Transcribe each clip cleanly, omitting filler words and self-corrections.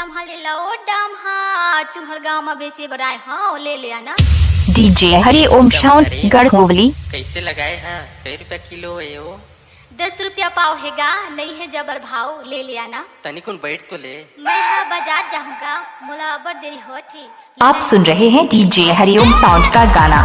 डमहा ले लो डमहा तुम्हार गाँव में बेचे बराए हाँ ले ले आना। डीजे हरि ओम साउंड गढ़होवली। कैसे लगाए हैं? कई रुपया किलो है वो? 10 रुपया पाव हैगा, नहीं है जबर भाव ले ले आना। तनिकुन बैठ तो ले। मैं हाँ बाजार जाऊंगा, मोला अबर देरी होती। आप सुन रहे हैं डीजे हरि ओम साउंड का गाना।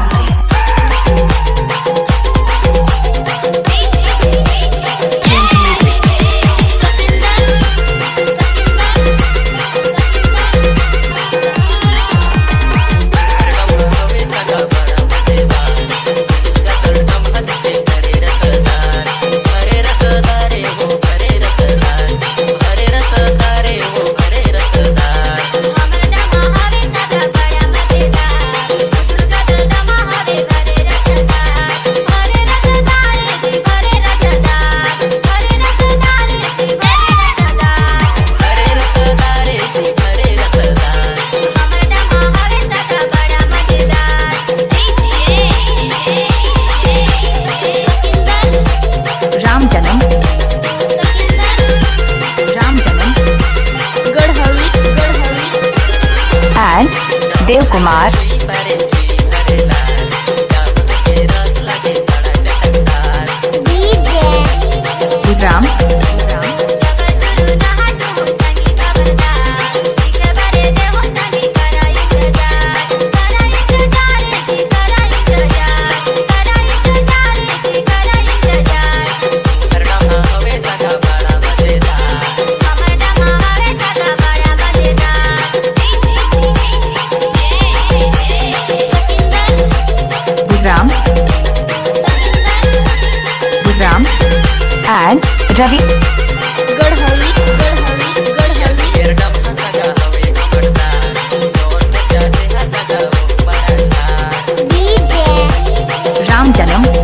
देव कुमार राम and रवि राम जन्म